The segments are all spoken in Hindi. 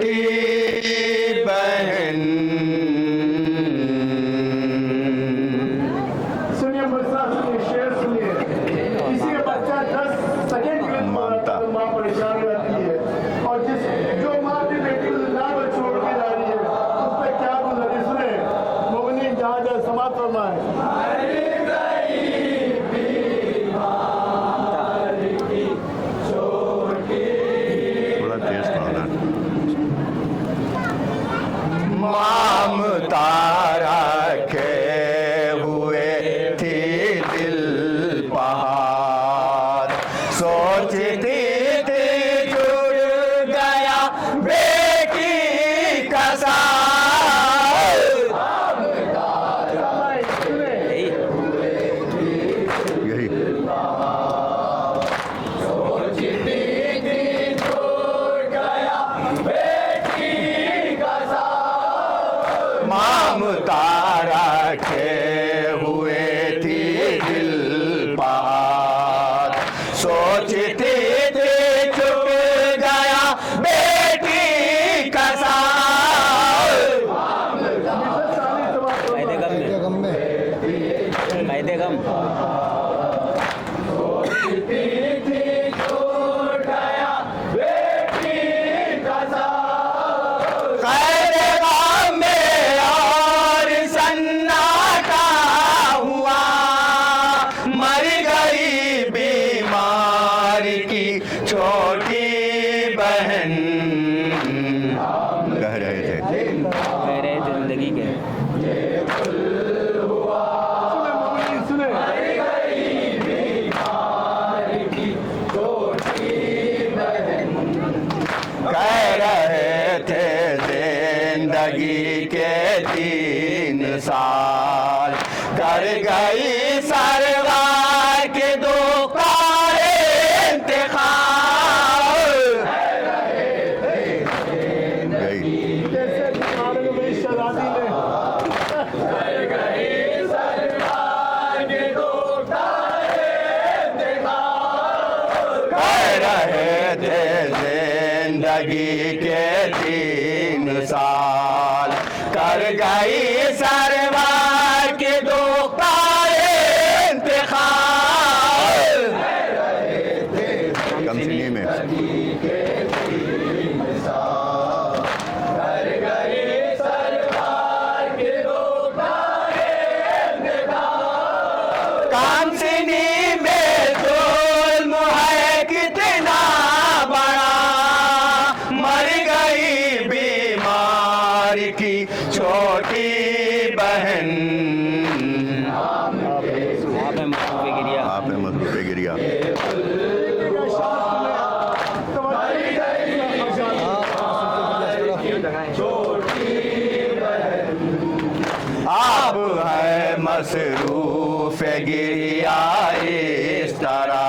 छोटी बहन। सुनिए मुर्सा, सुनिए शेर सुनिए। किसी का बच्चा 10 सेकंड के लिए मानता तो माँ परेशान रहती है, और जो माँ अपनी बेटी को जिंदा पर छोड़ के जा रही है उस पर क्या गुजरे। सुने मोमिनी जहाँ जहाँ समाप्त फरमाए। थोड़ा तेज पढ़ना। ममता रखे हुए थी दिल पहाड़, सोचती थी जुड़ गया बेटी का साथ। यही ममता रखे हुए थी दिल पहाड़, सोचती थी चुप गया बेटी का साथ। कायदे गम खैर गम में और सन्नाटा हुआ, मर गई बीमारी की छोटी बहन। कह रहे थे मेरे जिंदगी के सुने कह रहे थे जिंदगी के 3 साल कर गई सरवार के 2 कारे इंतखाब। गई कैसे दिखाने में मेरी शहजादी ने कह रहे थे जिंदगी के 3 साल कर गई सरवार के 2 कारे इंतखाब। कम सुनिए में कामसिनी में जुल्म है कितना बड़ा, मर गई बीमारी की छोटी बहन। आपने मुझ पे गिरिया आपने मधु पे गिरिया। आप है मसरूफ गिरिया इस तरह,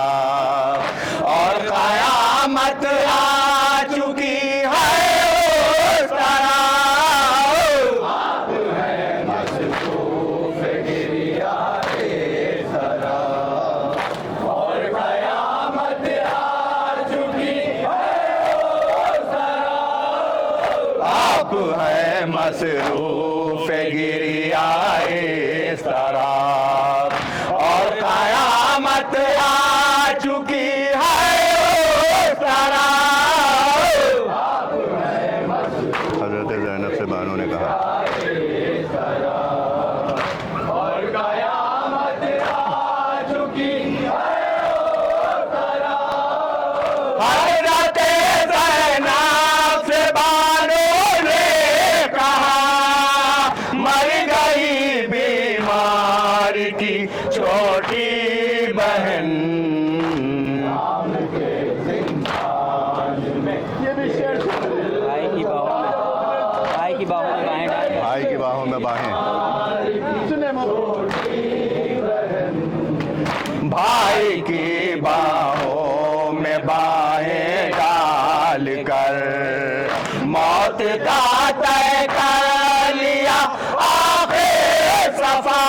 और कयामत आ चुकी है उस तरह। आप है मसरूफ गिरिया इस तरह, और कयामत आ चुकी है उस तरह। हजरत ज़ैनब से बानो ने कहा हजरत ज़ैनब से बानो ने कहा, मर गई बीमारी की छोटी बहन। ये भी शेर भाई की बाहों में बाहें डाल के भाई की बाहों में बाहें। सुने भाई की बाहों में बाहें डाल कर मौत का तय कर लिया आखिर सफर।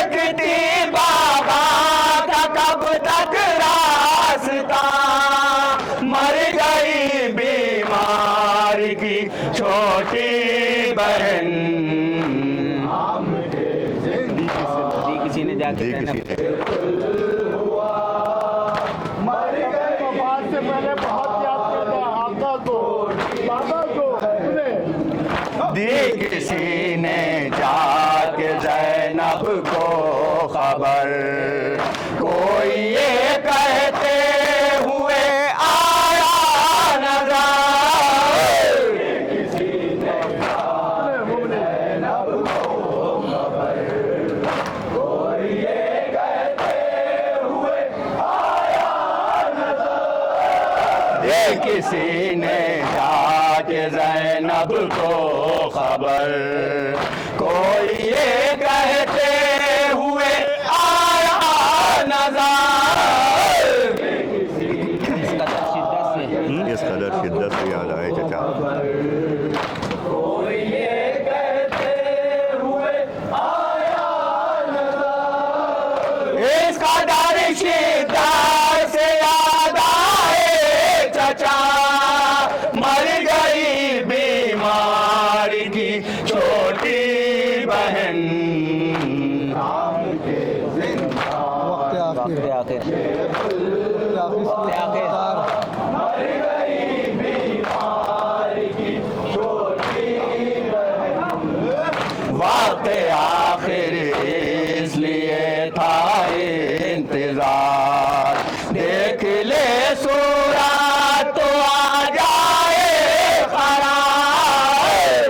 देखती बाबा का कब तक रास्ता, मर गई बीमार की छोटी बहन। दी किसी ने जाके कहना तो बात से पहले बहुत याद करता है आका को, बाबा को। सुने दी किसी ने जाके जैनब को खबर, कोई ये कहते हुए आया नजर। ये किसी ने जाके जैनब को खबर, कोई ये कहते हुए आया नजर। इस कदर शिद्दत से याद आए चाचा। कोई ये कहते हुए आया नजर। इस कदर शिद्दत से याद आए चाचा, मर गई बीमार की छोटी बहन। वक्त आखिर वक्त आखिर इसलिए था इंतजार, देख ले सूरत तो आ जाए करार।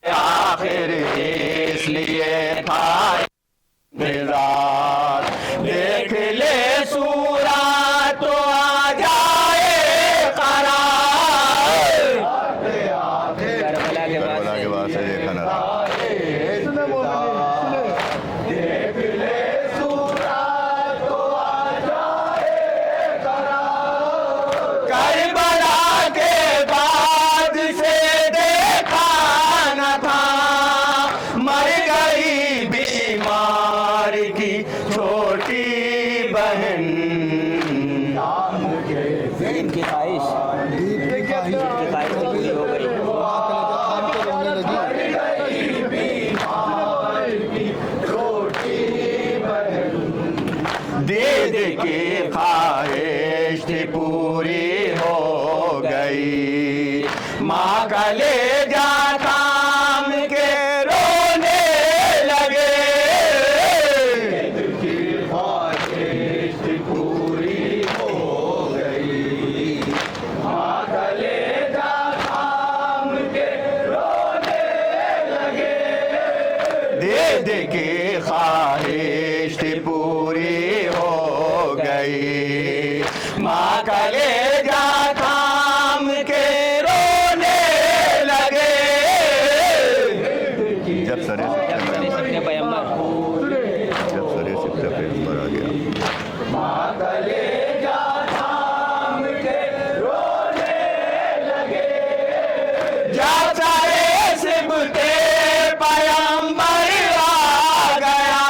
आखिर इसलिए था इंतजार, देख ले सूरत तो आ जाए करार। करबला के बाद करबला के बाद से देखा ना सुने मोमिनीन, सुने करबला के बाद से देखा न था, मर गई बीमार की छोटी बहन। इनकी ख्वाहिश पूरी हो गई। दीद की ख्वाहिश थी पूरी हो गई, माँ का कलेजा थाम के रोने लगे। पूरी हो गई, माँ कलेजा थाम के रोने लगे। दीद की ख्वाहिश थी पूरी हो गई, माँ कलेजा थाम के रोने लगे। जब सरे से पैगंबर जब सरे से पैगंबर आ गया, माँ कलेजा थाम के रोने लगे। जब सारे सिबते पैगंबर आ गया,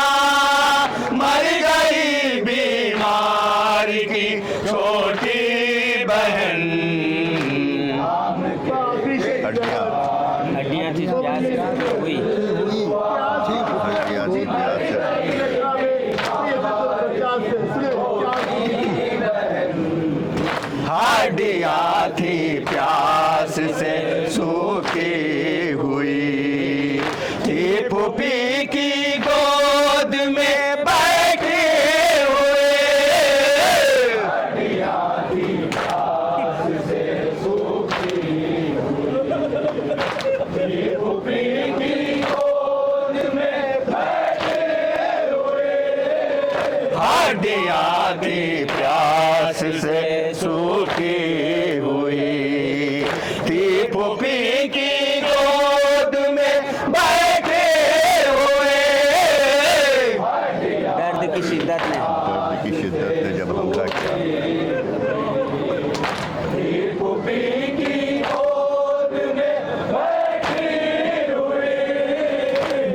मर गई बीमार की छोटी बहन। हड्डियाँ हड्डियाँ थी प्यास हुई। हड्डियाँ थी प्यास से। हड्डियाँ थी प्यास से सूखी हुई, थी फूफी की गोद में बैठे हुए। हड्डियाँ थी प्यास से सूखी हुई, थी फूफी की गोद में बैठे हुए। हड्डियाँ थी प्यास से सूखी हुई, थी फूफी की गोद में बैठे हुए। दर्द की शिद्दत ने की शिद्दत ने जब हमला किया,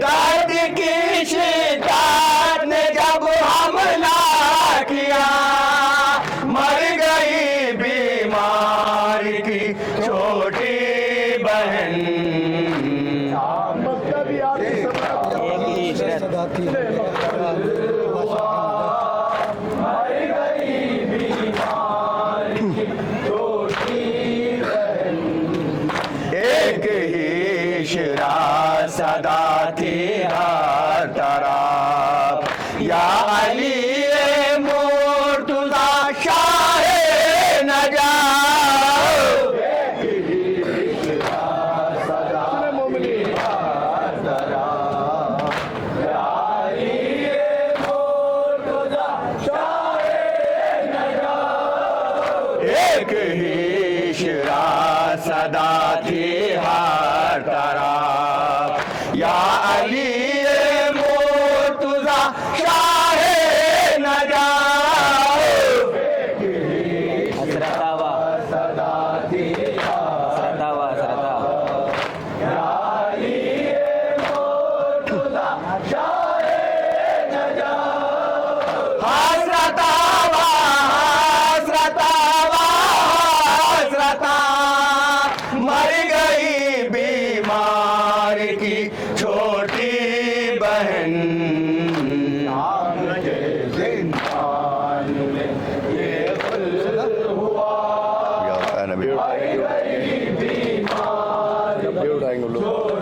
दर्द की शिद्दत ने जब हमला किया, मर गई बीमार की छोटी बहन। मक्का भी आपकी समाप्त एक ही इशरत एक ही शिरा सदा थी हर तरफ, या अली मुर्तजा शाह नजात। सुने मोमिनी एक ही शिरा सदा थी हर तरफ, या अली मुर्तजा शाह नजात। हसरतावा हसरतावा हसरता हसरतावा हसरतावा हसरता, मर गई बीमार की छोटी बहन। या नबी ये उड़ाएंगे लोग।